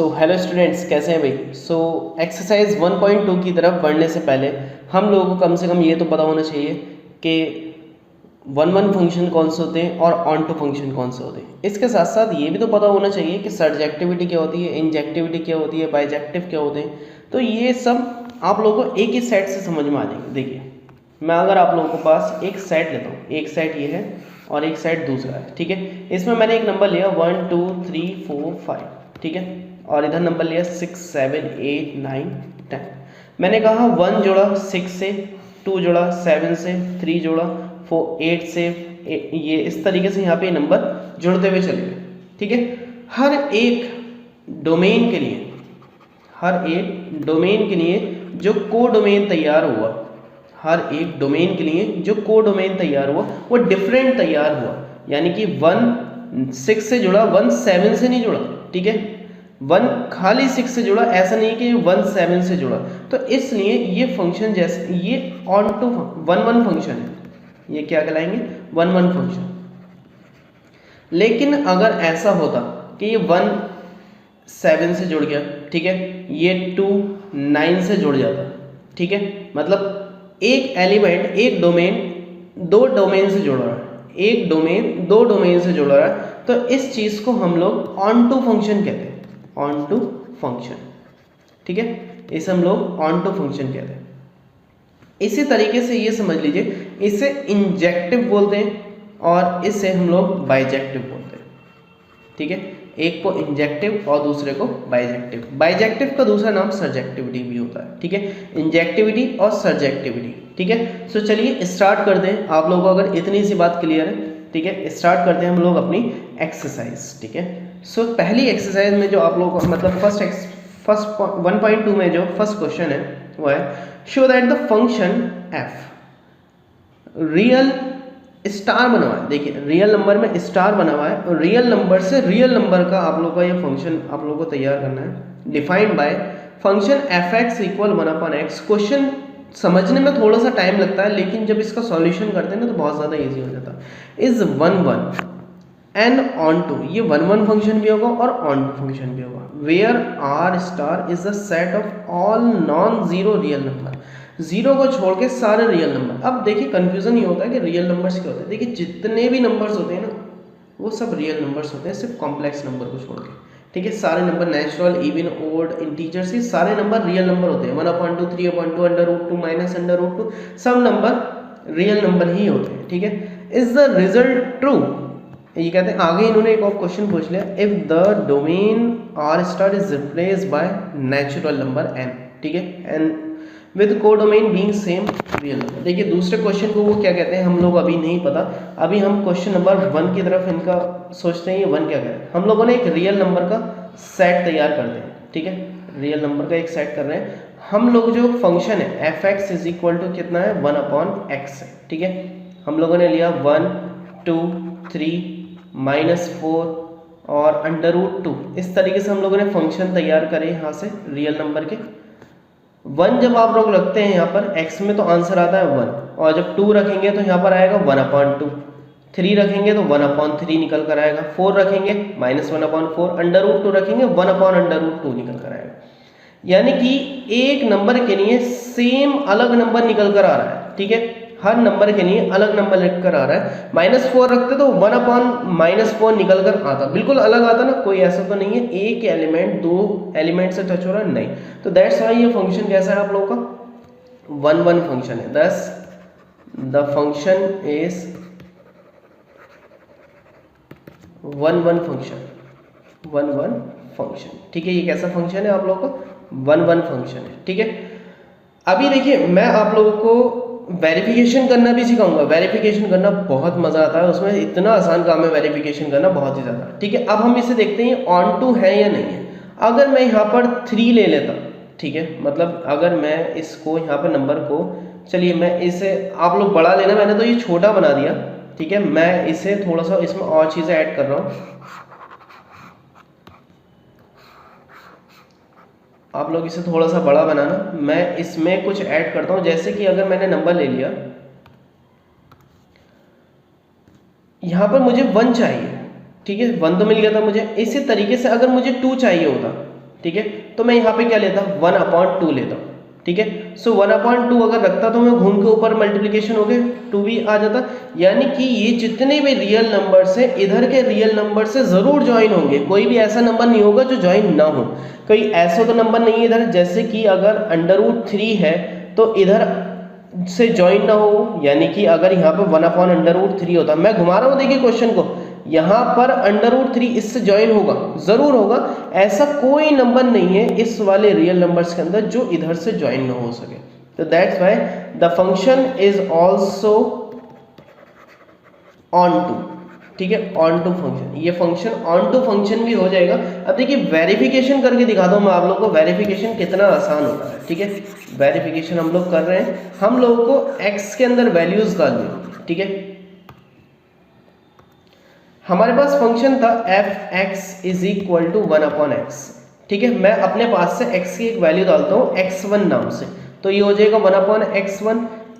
Hello students, कैसे हैं भाई। एक्सरसाइज 1.2 की तरफ बढ़ने से पहले हम लोगों को कम से कम ये तो पता होना चाहिए कि वन फंक्शन कौन से होते हैं और ऑन टू फंक्शन कौन से होते हैं। इसके साथ साथ ये भी तो पता होना चाहिए कि सर्जेक्टिविटी क्या होती है, इंजेक्टिविटी क्या होती है, बाइजेक्टिव क्या होते हैं। तो ये सब आप लोगों को एक ही सेट से समझ में आ जाएंगे। देखिए, मैं अगर आप लोगों के पास एक सेट लेता हूँ, एक सेट ये है और एक सेट दूसरा है, ठीक है। इसमें मैंने एक नंबर लिया 1 2 3 4 5, ठीक है, और इधर नंबर लिया 6 7 8 9 10। मैंने कहा 1 जोड़ा 6 से, 2 जोड़ा 7 से, 3 जोड़ा 8 से, ये इस तरीके से यहाँ पे नंबर जुड़ते हुए चले गए, ठीक है। हर एक डोमेन के लिए जो को डोमेन तैयार हुआ, वो डिफरेंट तैयार हुआ। यानी कि 1 6 से जुड़ा, 1 7 से नहीं जुड़ा, ठीक है। 1 खाली 6 से जुड़ा, ऐसा नहीं कि 1 7 से जुड़ा। तो इसलिए ये फंक्शन जैसे ये ऑन टू 1 फंक्शन है, ये क्या कहलाएंगे, 1 फंक्शन। लेकिन अगर ऐसा होता कि ये 1 7 से जुड़ गया, ठीक है, ये 2 9 से जुड़ जाता, ठीक है, मतलब एक एलिमेंट, एक डोमेन दो डोमेन से जुड़ रहा है, एक डोमेन दो डोमेन से जुड़ रहा है, तो इस चीज को हम लोग ऑन टू फंक्शन कहते हैं, ऑन टू फंक्शन, ठीक है। इसे हम लोग ऑन टू फंक्शन कहते हैं। इसी तरीके से ये समझ लीजिए, इसे इंजेक्टिव बोलते हैं और इसे हम लोग बाइजेक्टिव बोलते हैं, ठीक है। एक को इंजेक्टिव और दूसरे को बाइजेक्टिव। बाइजेक्टिव का दूसरा नाम सर्जेक्टिविटी भी होता है, ठीक है, इंजेक्टिविटी और सर्जेक्टिविटी, ठीक है। सो चलिए स्टार्ट करते हैं। आप लोगों को अगर इतनी सी बात क्लियर है, ठीक है, स्टार्ट करते हैं हम लोग अपनी एक्सरसाइज, ठीक है। सो पहली एक्सरसाइज में जो आप लोगों को मतलब फर्स्ट 1.2 में जो फर्स्ट क्वेश्चन है वो है, show that the function F real star बना हुआ है। देखिए, रियल नंबर में स्टार बना हुआ है और रियल नंबर से रियल नंबर का आप लोगों का ये फंक्शन आप लोगों को तैयार करना है। Defined by function F x equal 1/x। Question समझने में थोड़ा सा टाइम लगता है, लेकिन जब इसका सॉल्यूशन करते हैं ना तो बहुत ज़्यादा इजी हो जाता है। इज 1 एंड ऑन टू, ये 1 फंक्शन भी होगा और ऑन टू फंक्शन भी होगा। Where R star is the set of all non zero real number. Zero को छोड़ के सारे रियल नंबर। अब देखिए, कंफ्यूजन ये होता है कि रियल नंबर्स क्या होते हैं। देखिए, जितने भी नंबर्स होते हैं ना वो सब रियल नंबर्स होते हैं, सिर्फ कॉम्प्लेक्स नंबर को छोड़ के, ठीक है। सारे number natural, even, odd, integers, ये सारे नंबर रियल नंबर होते हैं। 1/2, 3/2, √2, -√2, सब नंबर रियल नंबर ही होते हैं, ठीक है। इज द रिजल्ट ट्रू, ये कहते हैं। आगे इन्होंने एक और क्वेश्चन पूछ लिया, if the domain are star is replace by natural number n, ठीक है, and with codomain being same real number. देखिए, दूसरे क्वेश्चन को वो क्या कहते हैं हम लोग अभी नहीं पता। अभी हम क्वेश्चन नंबर 1 की तरफ इनका सोचते हैं, ये 1 क्या कहते हैं। हम लोगों ने एक रियल नंबर का सेट तैयार करते हैं, ठीक है, रियल नंबर का एक सेट कर रहे हैं हम लोग। जो फंक्शन है f x is equal to कितना है, 1/x है, ठीक है। हम लोगों ने लिया 1 2 3 -4 और √2। इस तरीके से हम लोगों ने फंक्शन तैयार करे यहाँ से रियल नंबर के। 1 जब आप लोग रखते हैं यहाँ पर x में तो आंसर आता है 1, और जब 2 रखेंगे तो यहाँ पर आएगा 1/2, 3 रखेंगे तो 1/3 निकल कर आएगा, 4 रखेंगे -1/4, √2 रखेंगे 1/√2 निकल कर आएगा। यानी कि एक नंबर के लिए सेम अलग नंबर निकल कर आ रहा है, ठीक है, हर नंबर के लिए अलग नंबर लिख कर आ रहा है। -4 रखते तो 1/-4 निकल कर आता, बिल्कुल अलग आता ना, कोई ऐसा तो नहीं है एक एलिमेंट दो एलिमेंट से टच हो रहा है, नहीं। तो दैट्स व्हाई ये फंक्शन कैसा है आप लोगों का, 1 फंक्शन है। दस द फंक्शन इज 1 फंक्शन, ठीक है। ये कैसा फंक्शन है आप लोगों का, 1 फंक्शन है, ठीक है। अभी देखिए, मैं आप लोगों को वेरिफिकेशन करना भी सिखाऊंगा। वेरिफिकेशन करना बहुत मजा आता है, उसमें इतना आसान काम है वेरिफिकेशन करना, बहुत ही ज्यादा, ठीक है। अब हम इसे देखते हैं ऑन टू है या नहीं है। अगर मैं यहाँ पर 3 ले लेता, ठीक है, मतलब अगर मैं इसको यहाँ पर नंबर को, चलिए मैं इसे, आप लोग बड़ा लेना, मैंने तो ये छोटा बना दिया, ठीक है। मैं इसे थोड़ा सा इसमें और चीजें ऐड कर रहा हूँ, आप लोग इसे थोड़ा सा बड़ा बनाना। मैं इसमें कुछ ऐड करता हूं, जैसे कि अगर मैंने नंबर ले लिया, यहां पर मुझे 1 चाहिए, ठीक है, 1 तो मिल गया था मुझे। इसी तरीके से अगर मुझे 2 चाहिए होता, ठीक है। तो मैं यहाँ पे क्या लेता, 1/2 लेता हूँ, ठीक है। सो 1/2 अगर रखता तो मैं घूम के ऊपर मल्टीप्लीकेशन हो गए 2 भी आ जाता, यानी कि ये जितने भी रियल नंबर्स हैं इधर के रियल नंबर से ज़रूर ज्वाइन होंगे, कोई भी ऐसा नंबर नहीं होगा जो ज्वाइन ना हो। कोई ऐसा तो नंबर नहीं है इधर, जैसे कि अगर √3 है तो इधर से ज्वाइन ना हो, यानी कि अगर यहाँ पे 1/√3 होता, मैं घुमा रहा हूँ देखिए क्वेश्चन को, यहाँ पर √3 इससे ज्वाइन होगा, जरूर होगा, ऐसा कोई नंबर नहीं है इस वाले रियल नंबर्स के अंदर जो इधर से ज्वाइन ना हो सके। तो that's why the function is also onto, ठीक है, ऑन टू फंक्शन, ये फंक्शन ऑन टू फंक्शन भी हो जाएगा। अब देखिए वेरिफिकेशन करके दिखाता हूँ मैं आप लोगों को, वेरिफिकेशन कितना आसान होता है, ठीक है। वेरिफिकेशन हम लोग कर रहे हैं, हम लोगों को x के अंदर वैल्यूज डालनी, ठीक है। हमारे पास फंक्शन था f(x) = 1/x, ठीक है। मैं अपने पास से x की एक वैल्यू डालता हूँ x1 नाम से, तो ये हो जाएगा 1/x1।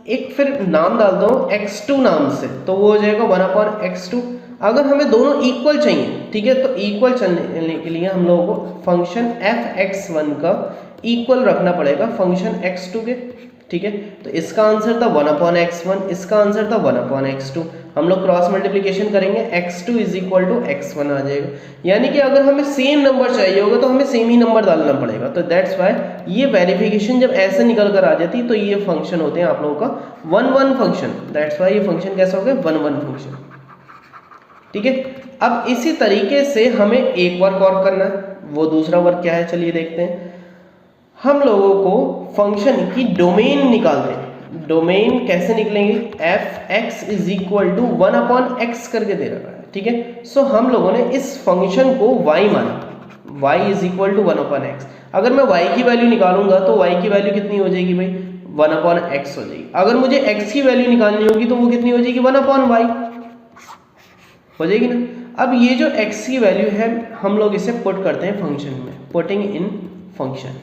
एक फिर नाम डालता हूँ x2 नाम से, तो वो हो जाएगा 1/x2। अगर हमें दोनों इक्वल चाहिए, ठीक है, तो इक्वल चलने के लिए हम लोगों को फंक्शन f(x1) का इक्वल रखना पड़ेगा फंक्शन x2 के, ठीक है। तो इसका आंसर था 1/x1, इसका आंसर था 1/x2। हम लोग क्रॉस मल्टीप्लिकेशन करेंगे, x2 = x1 आ जाएगा, यानी कि अगर हमें सेम नंबर चाहिए होगा तो हमें सेम ही नंबर डालना पड़ेगा। तो दैट्स व्हाई ये वेरिफिकेशन जब ऐसे निकल कर आ जाती तो ये फंक्शन होते हैं आप लोगों का 1-1 फंक्शन। दैट्स व्हाई ये फंक्शन कैसा हो गया, 1-1 फंक्शन, ठीक है। अब इसी तरीके से हमें एक वर्क और करना है, वो दूसरा वर्क क्या है चलिए देखते हैं। हम लोगों को फंक्शन की डोमेन निकालते हैं। डोमेन कैसे निकलेंगे, f(x) = 1/x करके दे रखा है, ठीक है। सो हम लोगों ने इस फंक्शन को y माना, y = 1/x। अगर मैं y की वैल्यू निकालूंगा तो y की वैल्यू कितनी हो जाएगी भाई, 1/x हो जाएगी। अगर मुझे x की वैल्यू निकालनी होगी तो वो कितनी हो जाएगी, 1/y हो जाएगी ना। अब ये जो x की वैल्यू है हम लोग इसे पुट करते हैं फंक्शन में, पुटिंग इन फंक्शन,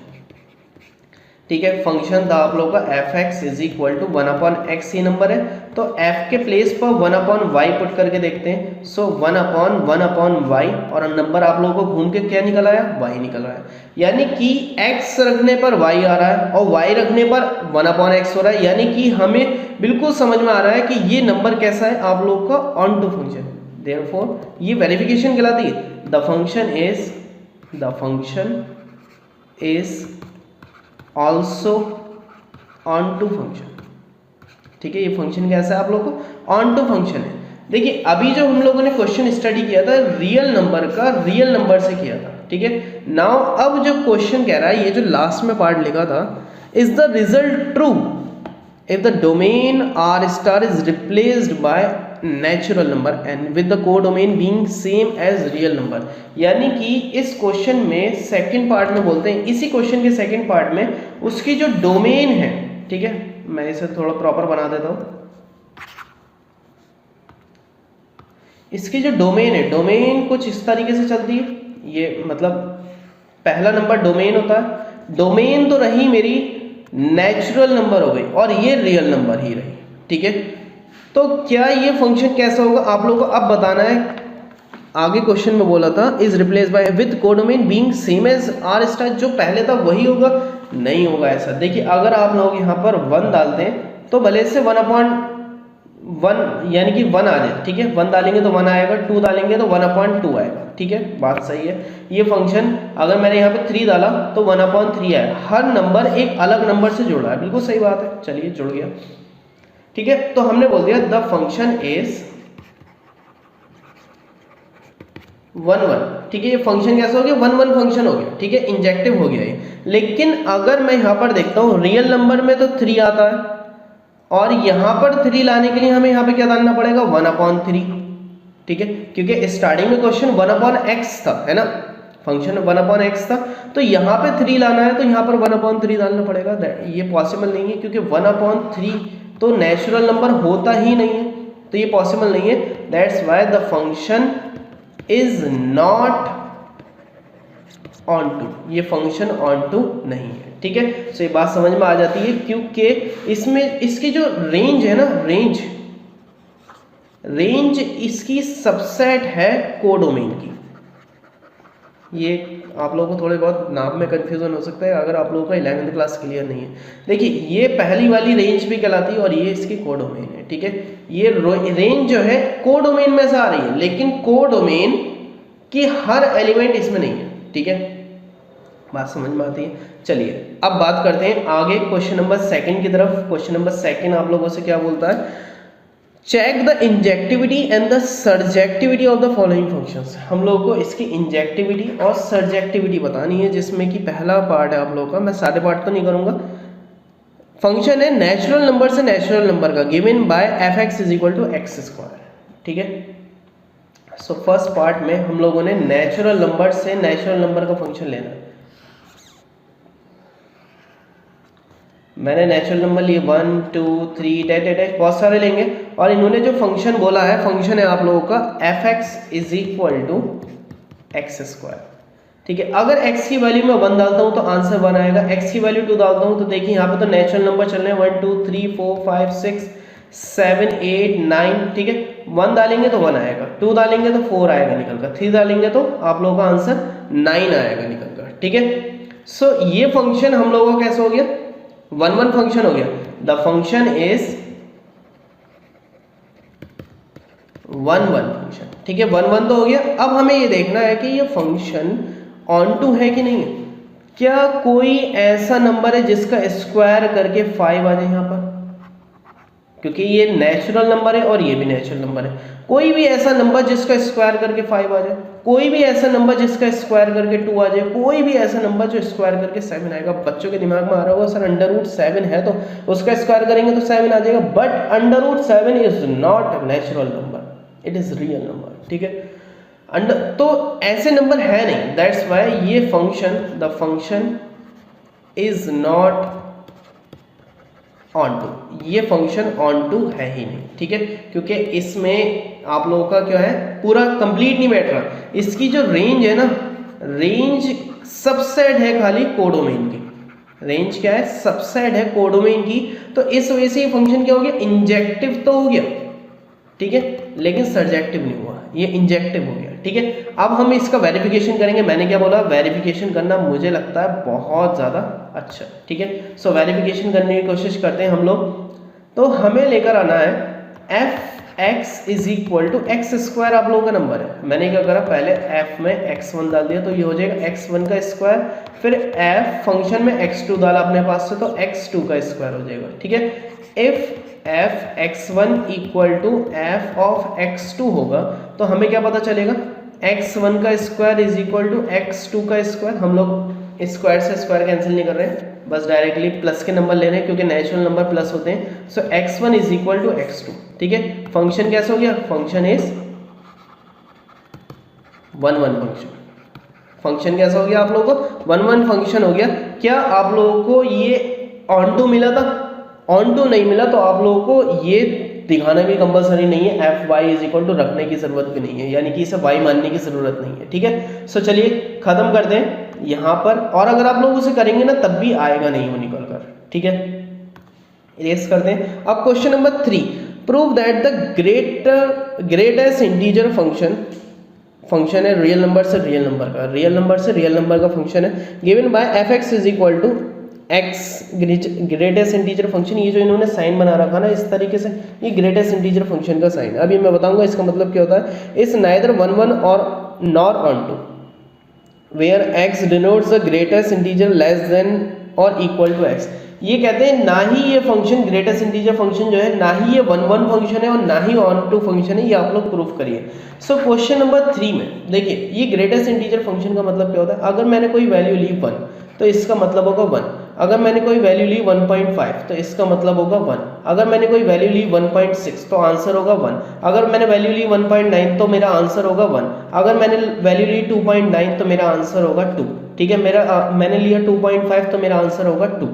ठीक है। फंक्शन था आप लोग का f(x) = 1/x ही नंबर है, तो f के प्लेस पर 1/y पुट करके देखते हैं। सो 1/1/y और नंबर आप लोगों को घूम के क्या निकल आया, y निकल आया, यानी कि x रखने पर y आ रहा है और y रखने पर 1/x हो रहा है, यानी कि हमें बिल्कुल समझ में आ रहा है कि ये नंबर कैसा है आप लोग का ऑन टू फंक्शन। देयरफॉर ये वेरिफिकेशन कहलाती है, the function is also onto function, ठीक है। ये फंक्शन कैसा है आप लोगों को, ऑन टू फंक्शन है। देखिए अभी जो हम लोगों ने क्वेश्चन स्टडी किया था रियल नंबर का, रियल नंबर से किया था, ठीक है। नाउ अब जो क्वेश्चन कह रहा है, ये जो लास्ट में पार्ट लिखा था, is the result true if the domain r star is replaced by natural number and with the codomain being same as real number। यानी कि इस क्वेश्चन में सेकंड पार्ट में बोलते हैं, इसी क्वेश्चन के सेकंड पार्ट में उसकी जो डोमेन है, ठीक है, मैं इसे थोड़ा प्रॉपर बना देता हूं। इसकी जो डोमेन है, डोमेन कुछ इस तरीके से चलती है, ये मतलब पहला नंबर डोमेन होता है, डोमेन तो रही मेरी नेचुरल नंबर हो गई और ये रियल नंबर ही रही, ठीक है। तो क्या ये फंक्शन कैसा होगा आप लोगों को अब बताना है। आगे क्वेश्चन में बोला था is replace by with codomain being same as R star, जो पहले था वही होगा, नहीं होगा ऐसा। देखिए अगर आप लोग यहाँ पर 1 डालते हैं तो भले से 1/1 यानी कि 1 आ जाए, ठीक है, 1 डालेंगे तो 1 आएगा, 2 डालेंगे तो 1/2 आएगा, ठीक है, बात सही है। ये फंक्शन अगर मैंने यहाँ पे 3 डाला तो 1/3 आया, हर नंबर एक अलग नंबर से जुड़ रहा है, बिल्कुल सही बात है, चलिए जुड़ गया, ठीक है। तो हमने बोल दिया द फंक्शन इज 1-1, ठीक है। ये फंक्शन कैसा हो गया, 1-1 फंक्शन हो गया, ठीक है, इंजेक्टिव हो गया ये। लेकिन अगर मैं यहाँ पर देखता हूँ रियल नंबर में तो 3 आता है और यहाँ पर 3 लाने के लिए हमें यहाँ पे क्या डालना पड़ेगा, 1/3, ठीक है, क्योंकि स्टार्टिंग में क्वेश्चन 1/x था, है ना, फंक्शन 1/x था, तो यहाँ पे 3 लाना है तो यहाँ पर 1/3 डालना पड़ेगा। ये पॉसिबल नहीं है क्योंकि 1/3 तो नेचुरल नंबर होता ही नहीं है, तो ये पॉसिबल नहीं है। That's why the function is not onto, ये फंक्शन ऑन टू नहीं है, ठीक है। सो ये बात समझ में आ जाती है क्योंकि इसमें इसकी जो रेंज है ना, रेंज इसकी सबसेट है कोडोमेन की, ये आप लोगों को थोड़े बहुत नाम में कन्फ्यूज़न हो सकता है अगर आप लोगों का 11वीं क्लास क्लियर नहीं है। देखिए ये पहली वाली रेंज भी कहलाती है और ये इसकी कोडोमेन है, ठीक है। ये रेंज जो है कोडोमेन में से आ रही है, लेकिन कोडोमेन की हर एलिमेंट इसमें नहीं है, ठीक है। बात समझ में आती है। चलिए अब बात करते हैं आगे क्वेश्चन नंबर 2 की तरफ। क्वेश्चन नंबर 2 आप लोगों से क्या बोलता है, check the injectivity and the surjectivity of the following functions. हम लोगों को इसकी इंजेक्टिविटी और सर्जेक्टिविटी बतानी है, जिसमें कि पहला पार्ट है आप लोगों का, मैं सारे पार्ट तो नहीं करूंगा। फंक्शन है नेचुरल नंबर से नेचुरल नंबर का given by f x is equal to x square, ठीक है। सो फर्स्ट पार्ट में हम लोगों ने नेचुरल नंबर से नेचुरल नंबर का फंक्शन लेना है। मैंने नेचुरल नंबर लिए 1 2 3 डैश बहुत सारे लेंगे, और इन्होंने जो फंक्शन बोला है, फंक्शन है आप लोगों का f x is equal to x square, ठीक है। अगर x की वैल्यू में 1 डालता हूं तो आंसर 1 आएगा, x की वैल्यू 2 डालता हूं तो देखिए यहाँ पे तो नेचुरल नंबर चल रहे हैं 1 2 3 4 5 6 7 8 9, ठीक है। 1 डालेंगे तो 1 आएगा, 2 डालेंगे तो 4 आएगा निकल कर, 3 डालेंगे तो आप लोगों का आंसर 9 आएगा निकल कर, ठीक है। सो ये फंक्शन हम लोगों का कैसे हो गया, 1 1 फंक्शन हो गया। द फंक्शन इज 1 1 फंक्शन, ठीक है। 1 1 तो हो गया। अब हमें ये देखना है कि ये फंक्शन ऑन टू है कि नहीं है। क्या कोई ऐसा नंबर है जिसका स्क्वायर करके 5 आ जाए यहाँ पर, क्योंकि ये नेचुरल नंबर है और ये भी नेचुरल नंबर है। कोई भी ऐसा नंबर जिसका स्क्वायर करके 5 आ जाए, कोई भी ऐसा नंबर जिसका स्क्वायर करके 2 आ जाए, कोई भी ऐसा नंबर जो स्क्वायर करके 7 आएगा। बच्चों के दिमाग में आ रहा होगा सर √7 है तो उसका स्क्वायर करेंगे तो 7 आ जाएगा, but √7 is not natural number, it is real number, ठीक है। तो ऐसे नंबर है नहीं, दैट्स वाई ये function, the function is not onto, ये फंक्शन ऑन टू है ही नहीं, ठीक है। क्योंकि इसमें आप लोगों का क्या है, पूरा कंप्लीट नहीं बैठ रहा। इसकी जो रेंज है ना, रेंज सबसेट है खाली कोडोमेन की, रेंज क्या है, सबसेट है कोडोमेन की। तो इस वजह से ये फंक्शन क्या हो गया, इंजेक्टिव तो हो गया, ठीक है, लेकिन सर्जेक्टिव नहीं हुआ, ये इंजेक्टिव हो गया, ठीक है। अब हम इसका वेरिफिकेशन करेंगे। मैंने क्या बोला, वेरिफिकेशन करना मुझे लगता है बहुत ज़्यादा अच्छा, ठीक है। सो वेरिफिकेशन करने की कोशिश करते हैं हम लोग। तो हमें लेकर आना है f x is equal to x square, आप लोगों का नंबर है। मैंने क्या करा, पहले एफ में x1 डाल दिया तो ये हो जाएगा x1 का स्क्वायर, फिर एफ फंक्शन में x2 डाला अपने पास से तो x2 का स्क्वायर हो जाएगा, ठीक है। If f x1 equal to f of x2 होगा तो हमें क्या पता चलेगा, x1 का square is equal to x2 का स्क्वायर। हम लोग स्क्वायर से स्क्वायर कैंसिल नहीं कर रहे हैं, बस डायरेक्टली प्लस के नंबर ले रहे हैं क्योंकि नेचुरल नंबर प्लस होते हैं। सो x1 is equal to x2, ठीक है। फंक्शन कैसे हो गया, फंक्शन इज 1 1 फंक्शन। फंक्शन कैसा हो गया आप लोगों को, 1 1 फंक्शन हो गया। क्या आप लोगों को ये ऑन टू मिला था, ऑन टू नहीं मिला तो आप लोगों को ये दिखाना भी कंपलसरी नहीं है, f y is equal to रखने की जरूरत भी नहीं है, यानी कि इसे वाई मानने की जरूरत नहीं है, ठीक है। सो चलिए खत्म कर दें यहाँ पर, और अगर आप लोग उसे करेंगे ना तब भी आएगा नहीं वो निकल कर, ठीक है। इरेज कर दें। अब question number 3, prove that the greatest integer function है रियल नंबर से रियल नंबर का, रियल नंबर से रियल नंबर का फंक्शन है, given by f x is equal to x greatest integer function. ये जो इन्होंने साइन बना रखा ना इस तरीके से, ये ग्रेटेस्ट इंटीजर फंक्शन का साइन। अभी मैं बताऊंगा इसका मतलब क्या होता है। इस नाइदर 1 1 और nor onto where x denotes the greatest integer less than और इक्वल टू एक्स। ये कहते हैं ना ही ये फंक्शन ग्रेटेस्ट इंटीजर फंक्शन जो है, ना ही ये 1 1 फंक्शन है और ना ही ऑन टू फंक्शन है, ये आप लोग प्रूफ करिए। सो क्वेश्चन नंबर 3 में देखिए, ये ग्रेटेस्ट इंटीजर फंक्शन का मतलब क्या होता है। अगर मैंने कोई वैल्यू ली 1 तो इसका मतलब होगा 1, अगर मैंने कोई वैल्यू ली 1.5 तो इसका मतलब होगा 1, अगर मैंने कोई वैल्यू ली 1.6 तो आंसर होगा 1, अगर मैंने वैल्यू ली 1.9 तो मेरा आंसर होगा 1, अगर मैंने वैल्यू ली 2.9 तो मेरा आंसर होगा 2, ठीक है। मैंने लिया 2.5 तो मेरा आंसर होगा 2।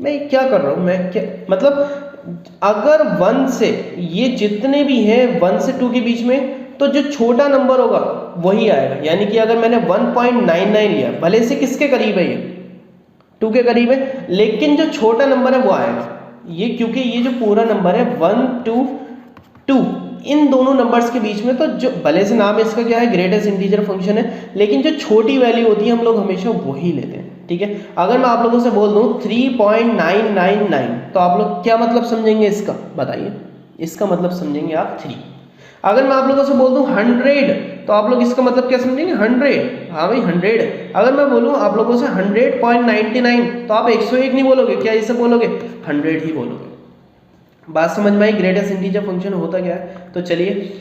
मैं क्या कर रहा हूँ, मैं क्या मतलब, अगर 1 से ये जितने भी हैं 1 से 2 के बीच में, तो जो छोटा नंबर होगा वही आएगा। यानी कि अगर मैंने 1.99 लिया, भले से किसके करीब है, ये 2 के करीब है, लेकिन जो छोटा नंबर है वो आएगा ये, क्योंकि ये जो पूरा नंबर है 1 2 2 इन दोनों नंबर्स के बीच में, तो जो भले से नाम इसका क्या है, ग्रेटेस्ट इंटीजर फंक्शन है, लेकिन जो छोटी वैल्यू होती है हम लोग हमेशा वही लेते हैं, ठीक है। अगर मैं आप लोगों से बोल दूं 3.999, तो आप लोग क्या मतलब समझेंगे इसका, बताइए। इसका मतलब समझेंगे आप 3। अगर मैं आप लोगों से बोल दूं 100, तो आप लोग इसका मतलब क्या समझेंगे, 100, हाँ भाई 100। अगर मैं बोलूं आप लोगों से 100.99, तो आप 101 नहीं बोलोगे, क्या इसे बोलोगे, 100 ही बोलोगे। बात समझ में आई, ग्रेटेस्ट इंटीजर फंक्शन होता क्या है। तो चलिए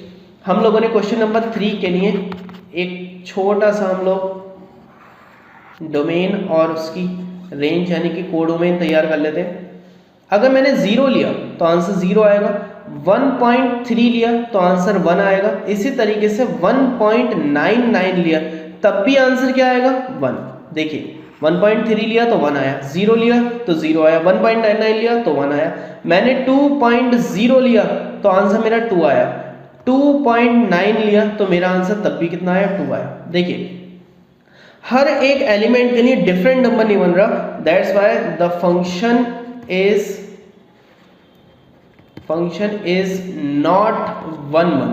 हम लोगों ने क्वेश्चन नंबर 3 के लिए एक छोटा सा हम लोग डोमेन और उसकी रेंज यानी कि कोडोमेन तैयार कर लेते हैं। अगर मैंने 0 लिया तो आंसर 0 आएगा, 1.3 लिया तो आंसर 1 आएगा, इसी तरीके से 1.99 लिया तब भी आंसर क्या आएगा, 1। देखिए 1.3 लिया तो 1 आया, 0 लिया तो 0 आया, 1.99 लिया तो 1 आया। मैंने 2.0 लिया तो आंसर मेरा 2 आया, 2.9 लिया तो मेरा आंसर तब भी कितना आया, 2 आया। देखिए हर एक एलिमेंट के लिए डिफरेंट नंबर नहीं बन रहा, that's why the function is not 1 1,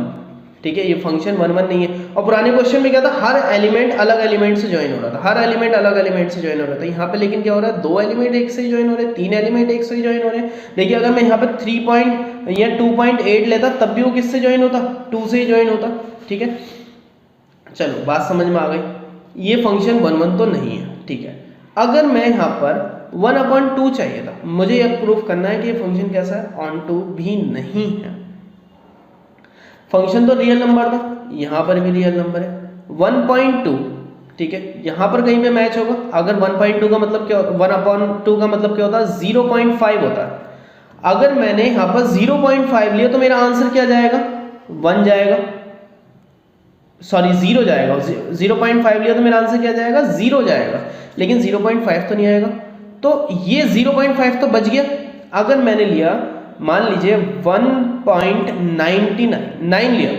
ठीक है। ये फंक्शन 1 1 नहीं है। और पुराने क्वेश्चन में क्या था, हर एलिमेंट अलग एलिमेंट से ज्वाइन हो रहा था, हर एलिमेंट अलग एलिमेंट से ज्वाइन हो रहा था। यहाँ पे लेकिन क्या हो रहा है, 2 एलिमेंट एक से ही ज्वाइन हो रहे हैं, 3 एलिमेंट एक से ही ज्वाइन हो रहे हैं। देखिए अगर मैं यहाँ पे 3 या 2.8 लेता तब भी वो किससे ज्वाइन होता, 2 से ही ज्वाइन होता, ठीक है। चलो बात समझ में आ गई, ये फंक्शन 1 1 तो नहीं है, ठीक है। अगर मैं यहाँ पर 1/2 चाहिए था, मुझे यह प्रूफ करना है कि ये फंक्शन कैसा है, ऑन टू भी नहीं है। फंक्शन तो रियल नंबर था, यहाँ पर भी रियल नंबर है, 1.2, ठीक है। यहाँ पर कहीं पे मैच होगा। अगर 1.2 का मतलब क्या, 1/2 का मतलब क्या होता है, 0.5 होता है। अगर मैंने यहाँ पर 0.5 लिया तो मेरा आंसर क्या जाएगा, 1 जाएगा, सॉरी 0 जाएगा। 0.5 लिया तो मेरा आंसर क्या जाएगा, 0 जाएगा, लेकिन 0.5 तो नहीं आएगा। तो ये 0.5 तो बच गया। अगर मैंने लिया मान लीजिए 1.99 लिया,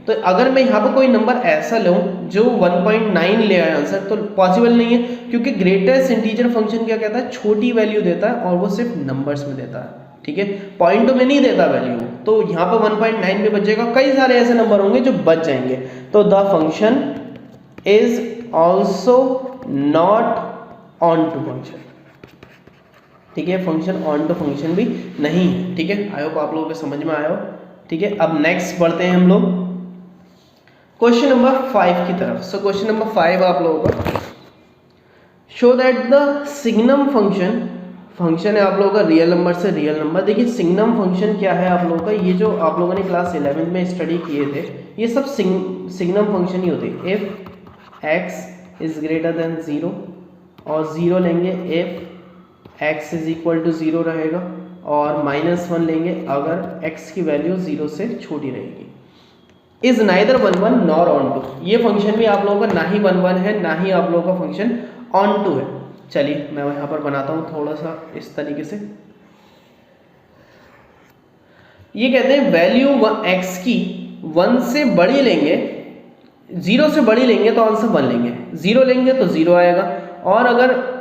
तो अगर मैं यहाँ पर कोई नंबर ऐसा लूँ जो 1.9 ले आए आंसर, तो पॉसिबल नहीं है, क्योंकि ग्रेटेस्ट इंटीजर फंक्शन क्या कहता है, छोटी वैल्यू देता है और वो सिर्फ नंबर्स में देता है, ठीक है, पॉइंटों में नहीं देता वैल्यू। तो यहाँ पर 1.9 में बचेगा, कई सारे ऐसे नंबर होंगे जो बच जाएंगे। तो the function is also not onto function, ठीक है। फंक्शन ऑन टू फंक्शन भी नहीं है, ठीक है। आई होप आप लोगों को समझ में आया हो, ठीक है। अब नेक्स्ट बढ़ते हैं हम लोग क्वेश्चन नंबर 5 की तरफ। सो क्वेश्चन नंबर 5 आप लोगों का, show that the signum function है आप लोगों का रियल नंबर से रियल नंबर। देखिए सिग्नम फंक्शन क्या है आप लोगों का, ये जो आप लोगों ने क्लास 11 में स्टडी किए थे, ये सब सिग्नम फंक्शन ही होते हैं। If x is greater than 0 और 0 लेंगे if x is equal to 0 रहेगा, और -1 लेंगे अगर x की वैल्यू 0 से छोटी रहेगी। Is neither 1 1 nor onto, ये फंक्शन भी आप लोगों का ना ही 1 1 है ना ही आप लोगों का फंक्शन ऑन टू है। चलिए मैं यहाँ पर बनाता हूँ थोड़ा सा इस तरीके से। ये कहते हैं वैल्यू x की 1 से बड़ी लेंगे, 0 से बड़ी लेंगे तो आंसर 1 लेंगे, 0 लेंगे तो 0 आएगा, और अगर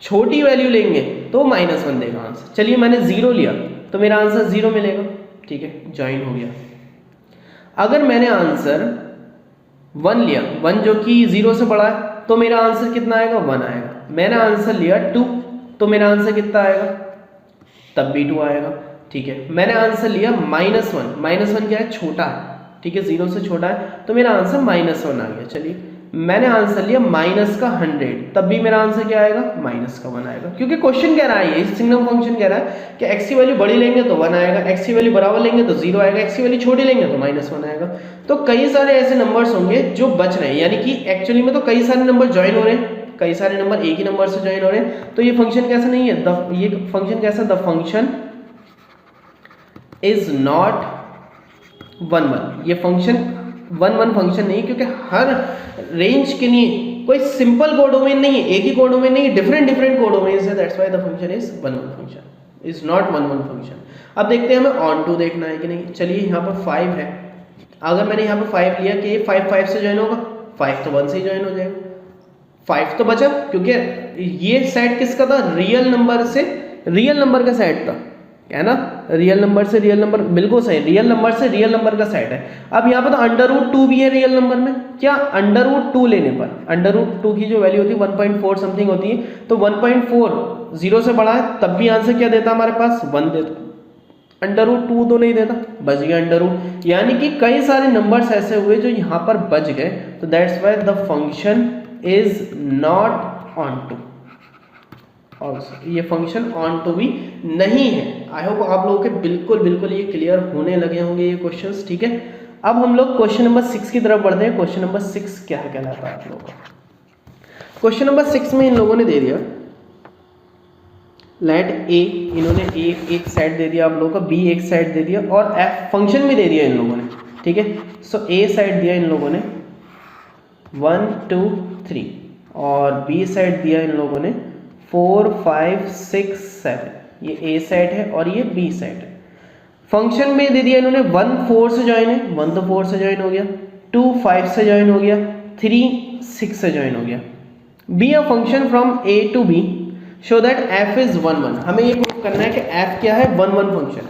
छोटी वैल्यू लेंगे तो -1 देगा आंसर। चलिए मैंने 0 लिया तो मेरा आंसर 0 मिलेगा, ठीक है, ज्वाइन हो गया। अगर मैंने आंसर 1 लिया, 1 जो कि 0 से बड़ा है, तो मेरा आंसर कितना आएगा, 1 आएगा। मैंने आंसर लिया 2 तो मेरा आंसर कितना आएगा, तब भी 2 आएगा, ठीक है। मैंने आंसर लिया -1 क्या है, छोटा है, ठीक है, 0 से छोटा है, तो मेरा आंसर -1 आ गया। चलिए मैंने आंसर लिया -100, तब भी मेरा आंसर क्या आएगा, -1 आएगा, क्योंकि क्वेश्चन कह रहा है, ये सिग्नम फंक्शन कह रहा है कि x की वैल्यू बड़ी लेंगे तो 1 आएगा, x की वैल्यू बराबर लेंगे तो 0 आएगा, x की वैल्यू छोटी लेंगे तो -1 आएगा। तो कई सारे ऐसे नंबर्स होंगे जो बच रहे हैं, यानी कि एक्चुअली में तो कई सारे नंबर ज्वाइन हो रहे हैं, कई सारे नंबर एक ही नंबर से ज्वाइन हो रहे हैं। तो ये फंक्शन कैसा नहीं है, ये फंक्शन कैसा, द फंक्शन इज नॉट 1 1, ये फंक्शन 1 1 फंक्शन नहीं, क्योंकि हर रेंज के लिए कोई सिंपल कोडोमेन नहीं है, एक ही कोडोमेन नहीं है, डिफरेंट कोडोमेन है, that's why the function is 1 1 function, is not 1 1 function. अब देखते हैं हमें ऑन टू देखना है कि नहीं। चलिए यहाँ पर 5 है, अगर मैंने यहाँ पर 5 लिया कि 5 से ज्वाइन होगा, 5 तो 1 से ही ज्वाइन हो जाएगा, 5 तो बचा, क्योंकि ये सेट किसका था, रियल नंबर से रियल नंबर का सेट था, है ना, रियल नंबर से रियल नंबर, बिल्कुल सही, रियल नंबर से रियल नंबर का सेट है। अब यहाँ पर तो √2 भी है रियल नंबर में, क्या √2 लेने पर √2 की जो वैल्यू होती है 1.4 समथिंग होती है, तो 1.4 0 से बड़ा है तब भी आंसर क्या देता हमारे पास 1 देता, √2 तो नहीं देता, बच गया √, यानी कि कई सारे नंबर्स ऐसे हुए जो यहाँ पर बच गए, तो that's why the function is not onto, और ये फंक्शन ऑन टू भी नहीं है। आई होप आप लोगों के बिल्कुल ये क्लियर होने लगे होंगे ये क्वेश्चंस, ठीक है। अब हम लोग क्वेश्चन नंबर 6 की तरफ बढ़ते हैं। क्वेश्चन नंबर 6 क्या कहलाता है आप लोगों का? क्वेश्चन नंबर 6 में इन लोगों ने दे दिया लेट ए, इन्होंने एक साइड दे दिया आप लोगों का, बी एक साइड दे दिया और एफ फंक्शन भी दे दिया इन लोगों ने, ठीक है। सो ए साइड दिया इन लोगों ने 1 2 3 और बी साइड दिया इन लोगों ने 4 5 6 7, ये ए साइड है और ये बी साइड है। फंक्शन में दे दिया इन्होंने 1 4 से ज्वाइन है, 1 तो 4 से ज्वाइन हो गया, 2 5 से ज्वाइन हो गया, 3 6 से ज्वाइन हो गया। Be a function from A to B show that f is 1 1, हमें ये प्रूव करना है कि एफ क्या है 1 1 फंक्शन है।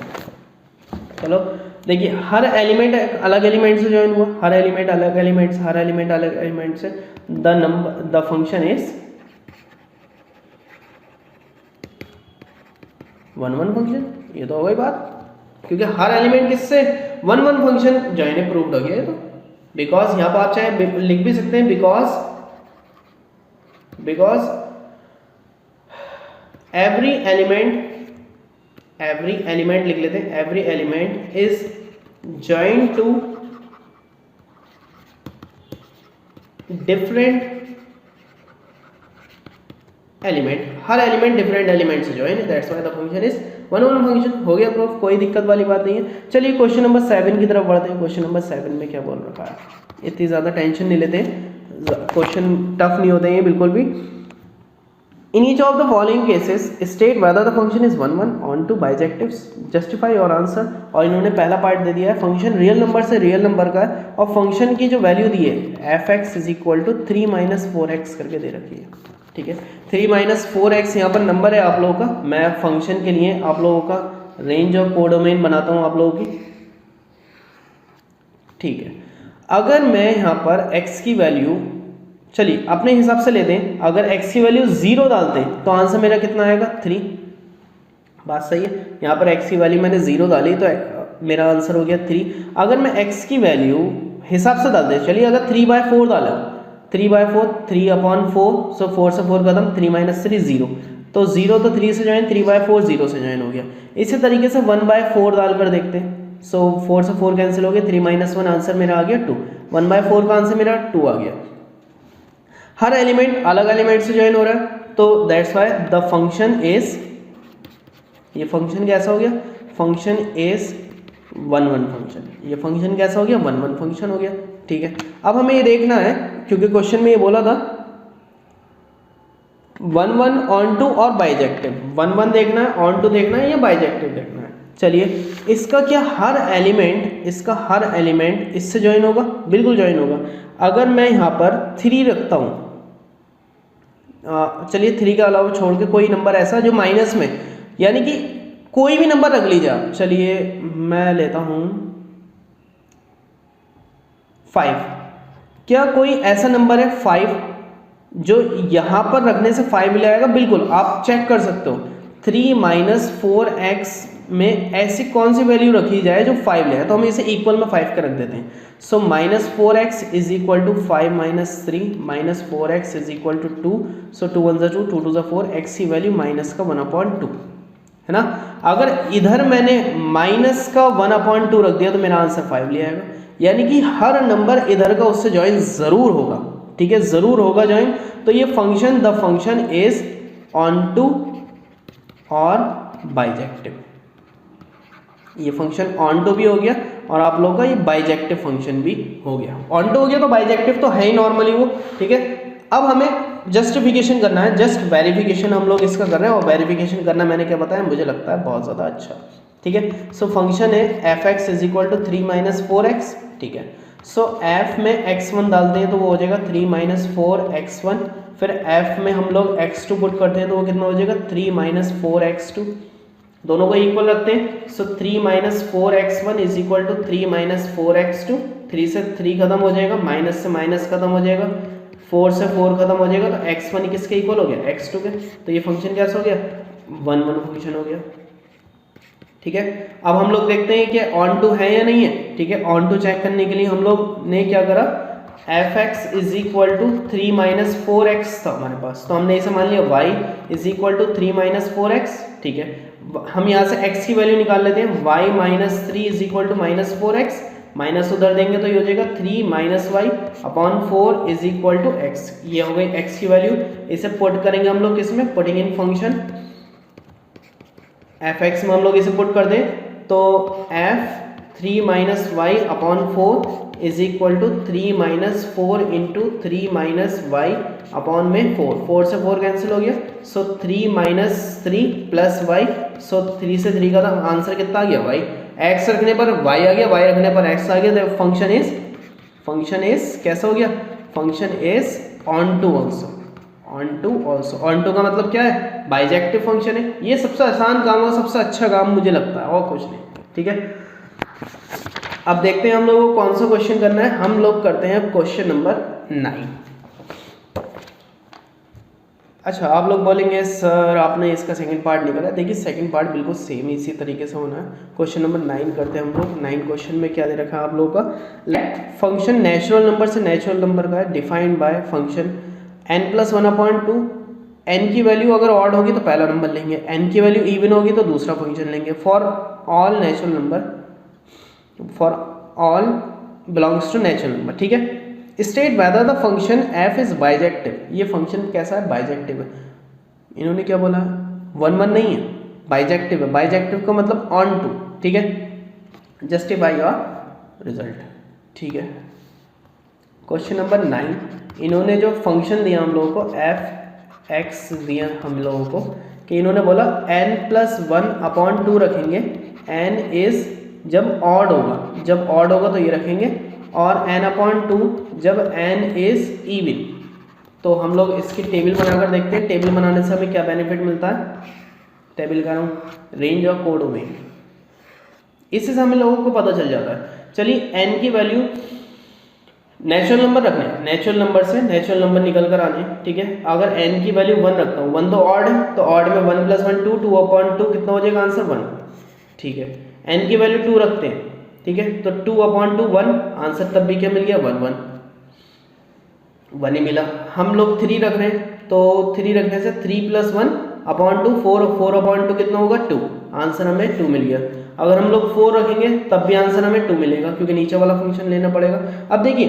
चलो देखिए, हर एलिमेंट अलग एलिमेंट से ज्वाइन हुआ, हर एलिमेंट अलग एलिमेंट से, हर एलिमेंट अलग एलिमेंट से, द फंक्शन इज 1 1 फंक्शन। ये तो हो गई बात, क्योंकि हर एलिमेंट किससे 1 1 फंक्शन ज्वाइन है, प्रूव्ड हो गया। तो बिकॉज यहाँ पर आप चाहे लिख भी सकते हैं बिकॉज एवरी एलिमेंट लिख लेते हैं, every element is joined to different element, हर एलिमेंट डिफरेंट एलिमेंट से ज्वाइन है, that's why the function is 1 1 function. हो गया प्रूफ, कोई दिक्कत वाली बात नहीं है। चलिए क्वेश्चन नंबर 7 की तरफ बढ़ते हैं। क्वेश्चन नंबर 7 में क्या बोल रखा है, इतनी ज़्यादा टेंशन नहीं लेते, क्वेश्चन टफ नहीं होते हैं बिल्कुल भी। In each of the following cases, state whether the function is 1 1 on to bijectives, justify your answer। और इन्होंने पहला पार्ट दे दिया है फंक्शन रियल नंबर से रियल नंबर का है और फंक्शन की जो वैल्यू दी है f(x) = 3 - 4x करके दे रखी है, ठीक है। 3 - 4x यहाँ पर नंबर है आप लोगों का, मैं फंक्शन के लिए आप लोगों का रेंज और कोडोमेन बनाता हूँ आप लोगों की, ठीक है। अगर मैं यहाँ पर x की वैल्यू, चलिए अपने हिसाब से लेते हैं, अगर x की वैल्यू 0 डालते हैं तो आंसर मेरा कितना आएगा 3, बात सही है। यहाँ पर x की वैल्यू मैंने 0 डाली तो मेरा आंसर हो गया 3। अगर मैं x की वैल्यू हिसाब से डालते हैं, चलिए अगर 3/4 डाला, 3/4 3/4, सो 4 से 4 खत्म, 3 - 3 0, तो 0 तो 3 से ज्वाइन, 3/4 0 से ज्वाइन हो गया। इसी तरीके से 1/4 डालकर देखते हैं, सो 4 से 4 कैंसिल हो गया, 3 - 1 आंसर मेरा आ गया 2, 1/4 का आंसर मेरा 2 आ गया। हर एलिमेंट अलग एलिमेंट से ज्वाइन हो रहा है, तो that's why the function is, ये फंक्शन कैसा हो गया, फंक्शन इज 1 1 फंक्शन, ये फंक्शन कैसा हो गया 1 1 फंक्शन हो गया, ठीक है। अब हमें ये देखना है, क्योंकि क्वेश्चन में ये बोला था 1 1 ऑन टू और बाइजेक्टिव, 1 1 देखना है, ऑन टू देखना है या बाइजेक्टिव देखना है। चलिए इसका क्या हर एलिमेंट इससे ज्वाइन होगा, बिल्कुल ज्वाइन होगा। अगर मैं यहाँ पर 3 रखता हूँ, चलिए 3 के अलावा छोड़ के कोई नंबर ऐसा जो माइनस में, यानी कि कोई भी नंबर रख लीजिए आप, चलिए मैं लेता हूँ 5, क्या कोई ऐसा नंबर है 5 जो यहाँ पर रखने से 5 मिल जाएगा? बिल्कुल, आप चेक कर सकते हो 3 - 4x में ऐसी कौन सी वैल्यू रखी जाए जो 5 ले, तो हम इसे इक्वल में 5 का रख देते हैं। सो -4x = 5 - 3 - 4x = 2, सो 2 1 2, 2 2 4, x की वैल्यू -1/2 है ना। अगर इधर मैंने -1/2 रख दिया तो मेरा आंसर 5 ले आएगा, यानी कि हर नंबर इधर का उससे ज्वाइन ज़रूर होगा, ठीक है, ज़रूर होगा ज्वाइन। तो ये function, the function is onto और बाइजेक्टिव, ये फंक्शन ऑन टू भी हो गया और आप लोगों का ये बाइजेक्टिव फंक्शन भी हो गया। ऑन टू हो गया तो बाइजेक्टिव तो है ही नॉर्मली वो, ठीक है। अब हमें जस्टिफिकेशन करना है, जस्ट वेरिफिकेशन हम लोग इसका कर रहे हैं, और वेरिफिकेशन करना मैंने क्या बताया, मुझे लगता है बहुत ज़्यादा अच्छा, ठीक है। सो फंक्शन है f(x) = 3 - 4x, ठीक है। सो f में x1 डालते हैं तो वो हो जाएगा 3 - 4x1, फिर f में हम लोग x2 पुट करते हैं तो वो कितना हो जाएगा 3 - 4x2, दोनों को इक्वल रखते हैं। So 3 minus 4x1 is equal to 3 minus 4x2। 3 से 3 खत्म हो जाएगा, माइनस से माइनस खत्म हो जाएगा, 4 से 4 खत्म हो जाएगा, तो x1 किसके इक्वल हो गया, x2 के। तो ये फंक्शन कैसा हो गया, 1 1 फंक्शन हो गया। ठीक है, अब हम लोग देखते हैं कि ऑन टू है या नहीं है। ठीक है, ऑन टू चेक करने के लिए हम लोग ने क्या करा, fx is equal to 3 minus 4x था हमारे पास, तो हमने इसे मान लिया y is equal to 3 minus 4x। ठीक है, हम यहाँ से x की वैल्यू निकाल लेते हैं, y minus 3 is equal to minus 4x, minus उधर देंगे तो ये हो जाएगा 3 minus y upon 4 is equal to x। ये हो गई x की वैल्यू। इसे पुट करेंगे हम लोग किसमें, पुटिंग इन फंक्शन fx में हम लोग इसे पुट कर दें तो f 3 minus y upon 4 is equal to 3 minus 4 into 3 minus y upon में 4 से 4 कैंसिल हो गया, so 3 minus 3 plus y, so 3 से 3 का था आंसर कितना आ गया y। x रखने पर y आ गया, y रखने पर x आ गया, तो फंक्शन इज कैसा हो गया, function is onto also. Onto का मतलब क्या है, बाइजेक्टिव फंक्शन है। ये सबसे आसान काम और सबसे अच्छा काम मुझे लगता है, और कुछ नहीं। ठीक है, अब देखते हैं हम लोगों को कौन सा क्वेश्चन करना है। हम लोग करते हैं क्वेश्चन नंबर 9। अच्छा, आप लोग बोलेंगे सर आपने इसका सेकंड पार्ट निकाला। देखिए सेकंड पार्ट बिल्कुल सेम इसी तरीके से होना है। क्वेश्चन नंबर 9 करते हैं हम लोग। 9 क्वेश्चन में क्या दे रखा है आप लोगों का, लेट फंक्शन नेचुरल नंबर से नेचुरल नंबर का है, defined by function n+1/2। n की वैल्यू अगर ऑड होगी तो पहला नंबर लेंगे, n की वैल्यू इवन होगी तो दूसरा फंक्शन लेंगे। For all natural number, for all belongs to natural number. ठीक है, state whether the function f is bijective. ये फंक्शन कैसा है, बाइजेक्टिव है। इन्होंने क्या बोला, 1 1 नहीं है, बाइजेक्टिव है। बाइजेक्टिव का मतलब ऑन टू। ठीक है, जस्टिफाई योर रिजल्ट। ठीक है, क्वेश्चन नंबर 9, इन्होंने जो फंक्शन दिया हम लोगों को f(x) दिया हम लोगों को, कि इन्होंने बोला n+1/2 रखेंगे। n इज जब ऑड होगा तो ये रखेंगे, और n/2 जब n इज इवन। तो हम लोग इसकी टेबल बनाकर देखते हैं। टेबल बनाने से हमें क्या बेनिफिट मिलता है, टेबल का नाम रेंज और कोडोमेन, इससे हमें लोगों को पता चल जाता है। चलिए n की वैल्यू नेचुरल नंबर रखने, नेचुरल नंबर से नेचुरल नंबर निकल कर आने। ठीक है, अगर n की वैल्यू 1 रखता हूँ, 1 तो ऑड है, तो ऑड में 1 + 1 2, 2/2 कितना हो जाएगा आंसर 1। ठीक है, n की वैल्यू 2 रखते हैं। ठीक है, तो 2/2 1, आंसर तब भी क्या मिल गया, 1 1 ही मिला। हम लोग 3 रख रहे हैं, तो 3 रखने से 3 + 1/2 4/2 कितना होगा 2, आंसर हमें 2 मिल गया। अगर हम लोग 4 रखेंगे तब भी आंसर हमें 2 मिलेगा, क्योंकि नीचे वाला फंक्शन लेना पड़ेगा। अब देखिए,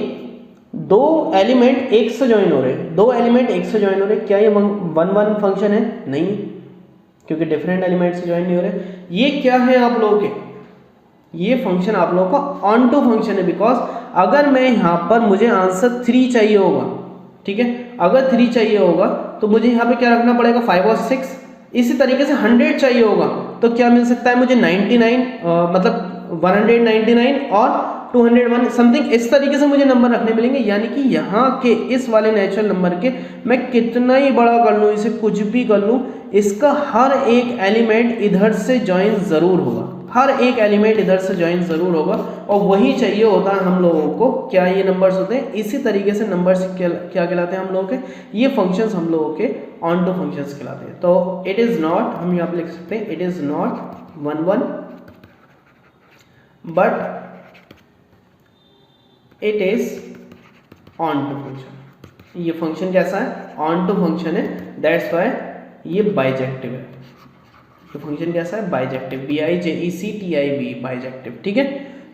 दो एलिमेंट एक से ज्वाइन हो रहे हैं, क्या ये 1 1 फंक्शन है, नहीं, क्योंकि डिफरेंट एलिमेंट से ज्वाइन नहीं हो रहे। ये क्या है आप लोगों के, ये फंक्शन आप लोगों का ऑन टू फंक्शन है। बिकॉज अगर मैं यहाँ पर मुझे आंसर 3 चाहिए होगा, ठीक है, अगर 3 चाहिए होगा तो मुझे यहाँ पे क्या रखना पड़ेगा, 5 और 6। इसी तरीके से 100 चाहिए होगा तो क्या मिल सकता है मुझे, 99 मतलब 199 और 201 समथिंग, इस तरीके से मुझे नंबर रखने मिलेंगे। यानी कि यहाँ के इस वाले नेचुरल नंबर के मैं कितना ही बड़ा कर लूँ, इसे कुछ भी कर लूँ, इसका हर एक एलिमेंट इधर से ज्वाइन ज़रूर होगा, हर एक एलिमेंट इधर से ज्वाइन ज़रूर होगा, और वही चाहिए होता है हम लोगों को। क्या ये नंबर्स होते हैं, इसी तरीके से नंबर्स क्या कहलाते हैं हम लोगों के, ये फंक्शंस हम लोगों के ऑन टू फंक्शंस कहलाते हैं। तो इट इज़ नॉट, हम यहाँ पे लिख सकते हैं, it is not 1 1 but it is onto function. ये फंक्शन कैसा है, ऑन टू फंक्शन है, दैट्स वाई ये बाइजेक्टिव है। तो फंक्शन कैसा है, बाइजेक्टिव, BIJECTIV, बाइजेक्टिव। ठीक है,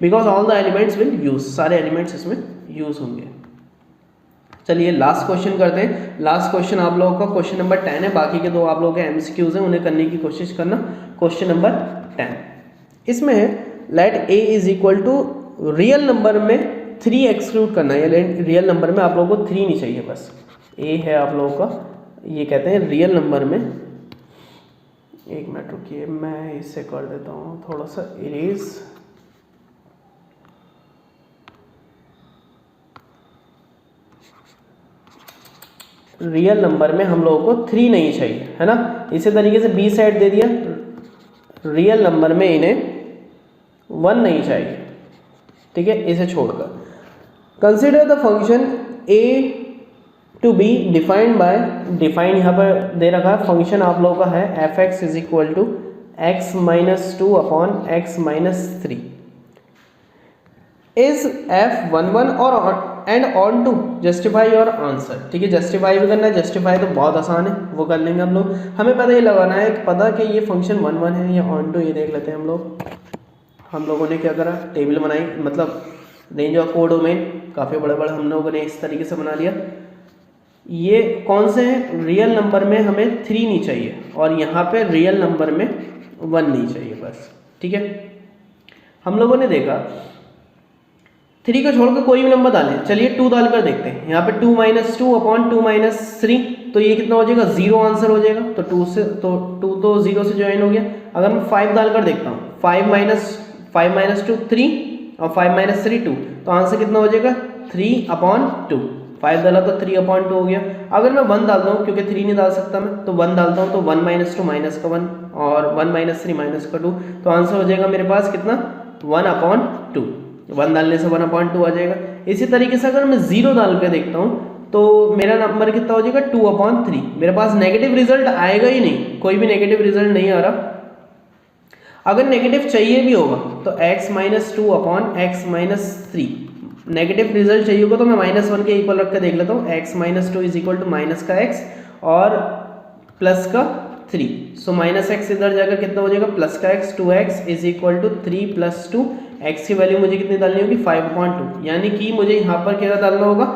because all the elements will use, सारे एलिमेंट्स इसमें यूज होंगे। चलिए लास्ट क्वेश्चन करते हैं। लास्ट क्वेश्चन आप लोगों का क्वेश्चन नंबर 10 है, बाकी के 2 आप लोगों के MCQs हैं, उन्हें करने की कोशिश करना। क्वेश्चन नंबर 10 इसमें है, let a is equal to, real number में 3 एक्सक्लूड करना है, रियल नंबर में आप लोगों को 3 नहीं चाहिए, बस a है आप लोगों का, ये कहते हैं रियल नंबर में। एक मिनट रुकिए, मैं इसे कर देता हूँ थोड़ा सा इरेज। रियल नंबर में हम लोगों को 3 नहीं चाहिए, है ना। इसी तरीके से बी साइड दे दिया, रियल नंबर में इन्हें 1 नहीं चाहिए, ठीक है, इसे छोड़कर। Consider the function a to be defined by, defined यहाँ पर दे रखा है, फंक्शन आप लोगों का है f(x) is equal to x minus 2 upon x minus 3। Is f(11) और and onto justify your answer, ठीक है, जस्टिफाई भी करना है, जस्टिफाई तो बहुत आसान है, वो कर लेंगे हम लोग। हमें पता ये लगाना है, पता कि ये फंक्शन 11 है या ऑन टू, ये देख लेते हैं हम लोग। हम लोगों ने क्या करा, टेबल बनाई, मतलब रेंज ऑफ कोडोमेन काफ़ी बड़े बड़े हम लोगों ने इस तरीके से बना लिया। ये कौन से हैं, रियल नंबर में हमें 3 नहीं चाहिए और यहाँ पे रियल नंबर में 1 नहीं चाहिए बस, ठीक है। हम लोगों ने देखा 3 को छोड़कर कोई भी नंबर डालें, चलिए 2 डालकर देखते हैं। यहाँ पे 2 माइनस 2 अपॉन 2 माइनस 3, तो ये कितना हो जाएगा, 0 आंसर हो जाएगा। तो 2 से तो 2 तो 0 से ज्वाइन हो गया। अगर मैं 5 डालकर देखता हूँ, 5 माइनस 2 3 और 5 माइनस 3 2, तो आंसर कितना हो जाएगा 3 अपॉन 2। 5 डाला तो 3 अपॉन 2 हो गया। अगर मैं 1 डालता हूँ, क्योंकि 3 नहीं डाल सकता मैं, तो 1 डालता हूँ, तो 1 माइनस 2 माइनस का 1 और 1 माइनस 3 माइनस का 2, तो आंसर हो जाएगा मेरे पास कितना, 1 अपॉन 2। 1 डालने से 1 अपॉन 2 आ जाएगा। इसी तरीके से अगर मैं 0 डाल के देखता हूँ, तो मेरा नंबर कितना हो जाएगा 2 अपॉन 3। मेरे पास नेगेटिव रिजल्ट आएगा ही नहीं, कोई भी नेगेटिव रिजल्ट नहीं आ रहा। अगर नेगेटिव चाहिए भी होगा तो x minus 2 upon x minus 3, negative result चाहिए होगा तो मैं -1 के इक्वल रख के देख लेता हूँ। x minus 2 is equal to minus का x और प्लस का 3, सो माइनस एक्स इधर जाकर कितना हो जाएगा प्लस का x, 2x is equal to 3 plus 2, x की वैल्यू मुझे कितनी डालनी होगी 5/2, यानी कि मुझे यहाँ पर क्या डालना होगा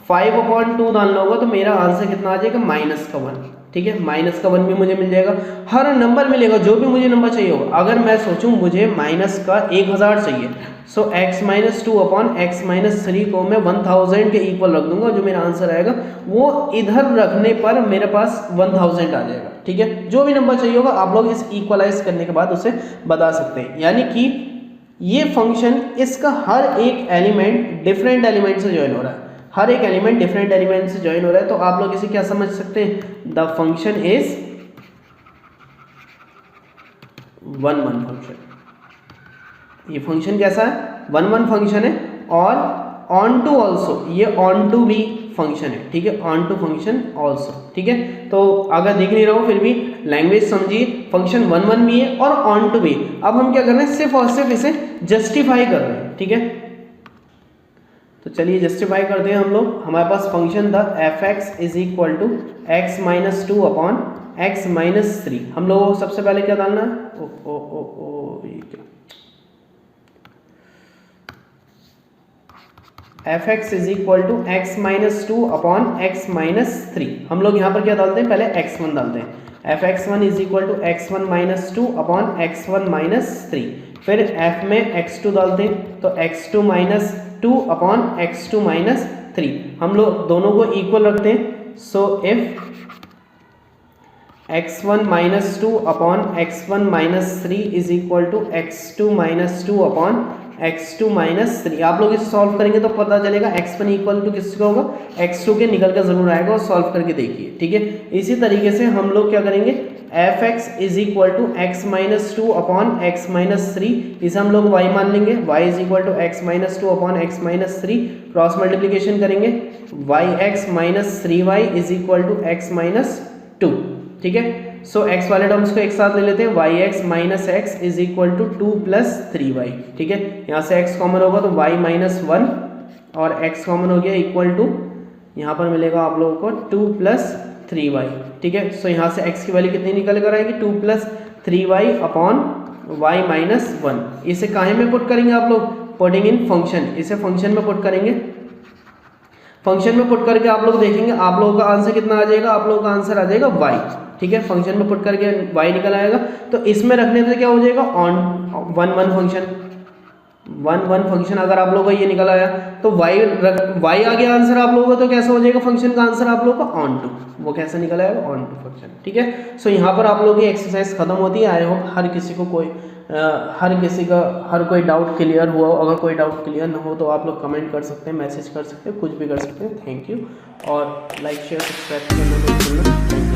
5/2 डालना होगा। तो मेरा आंसर कितना आ जाएगा -1, ठीक है, -1 भी मुझे मिल जाएगा। हर नंबर मिलेगा जो भी मुझे नंबर चाहिए होगा। अगर मैं सोचूं मुझे -1000 चाहिए, सो x minus 2 upon x minus 3 को मैं 1000 के इक्वल रख दूंगा। जो मेरा आंसर आएगा वो इधर रखने पर मेरे पास 1000 आ जाएगा, ठीक है। जो भी नंबर चाहिए होगा आप लोग इस इक्वलाइज करने के बाद उसे बता सकते हैं। यानी कि ये फंक्शन, इसका हर एक एलिमेंट डिफरेंट एलिमेंट से ज्वाइन हो रहा है, हर एक एलिमेंट डिफरेंट एलिमेंट से ज्वाइन हो रहा है। तो आप लोग इसे क्या समझ सकते हैं, द फंक्शन इज 1-1 फंक्शन। ये फंक्शन कैसा है, 1-1 फंक्शन है। और ऑन टू ऑल्सो, ये ऑन टू भी फंक्शन है, ठीक है, ऑन टू फंक्शन ऑल्सो, ठीक है। तो अगर दिख नहीं रहा हो फिर भी लैंग्वेज समझिए, फंक्शन 1-1 भी है और ऑन टू भी। अब हम क्या कर रहे हैं, सिर्फ और सिर्फ इसे जस्टिफाई कर रहे हैं, ठीक है। तो चलिए जस्टिफाई करते हैं हम लोग। हमारे पास फंक्शन था f(x) is equal to x minus 2 upon x minus 3। हम लोगों को सबसे पहले क्या डालना है, ये क्या, f(x) is equal to x minus 2 upon x minus 3। हम लोग यहाँ पर क्या डालते हैं, पहले x1 डालते हैं। f(x1) is equal to x1 minus 2 upon x1 minus 3। फिर f में x2 डालते हैं, तो x2 minus 2 upon x2 minus 3। हम लोग दोनों को इक्वल रखते हैं। So if x1 minus 2 upon x1 minus 3 is equal to x2 minus 2 upon x2 minus 3। आप लोग इसे सॉल्व करेंगे तो पता चलेगा x1 इक्वल टू किसका होगा, x2 के निकल कर जरूर आएगा, और सॉल्व करके देखिए, ठीक है। इसी तरीके से हम लोग क्या करेंगे, f(x) is equal to x minus 2 upon x minus 3, इसे हम लोग y मान लेंगे। y is equal to x minus 2 upon x minus 3, cross multiplication करेंगे, yx minus 3y is equal to x minus 2, ठीक है। सो x वाले टर्म्स को एक साथ ले लेते हैं, yx minus x is equal to 2 plus 3y, ठीक है। यहाँ से x कॉमन होगा तो y माइनस 1 और x कॉमन हो गया इक्वल टू, यहाँ पर मिलेगा आप लोगों को 2 प्लस 3y, ठीक है। सो यहाँ से x की वैल्यू कितनी निकल कर आएगी, 2 plus 3y upon y minus 1। इसे काहे में पुट करेंगे आप लोग, पुटिंग इन फंक्शन, इसे फंक्शन में पुट करेंगे। फंक्शन में पुट करके आप लोग देखेंगे आप लोगों का आंसर कितना आ जाएगा, आप लोगों का आंसर आ जाएगा y, ठीक है। फंक्शन में पुट करके y निकल आएगा, तो इसमें रखने से क्या हो जाएगा, ऑन 1-1 फंक्शन, 1-1 फंक्शन। अगर आप लोगों का ये निकल आया तो y आ गया आंसर आप लोगों का, तो कैसा हो जाएगा फंक्शन का आंसर आप लोगों का ऑन टू, वो कैसे निकल आएगा, ऑन टू फंक्शन, ठीक है। सो यहाँ पर आप लोगों की एक्सरसाइज खत्म होती है। आई होप हर किसी को हर कोई डाउट क्लियर हुआ हो। अगर कोई डाउट क्लियर ना हो तो आप लोग कमेंट कर सकते हैं, मैसेज कर सकते हैं, कुछ भी कर सकते हैं। थैंक यू, और लाइक शेयर सब्सक्राइब करना मत भूलना।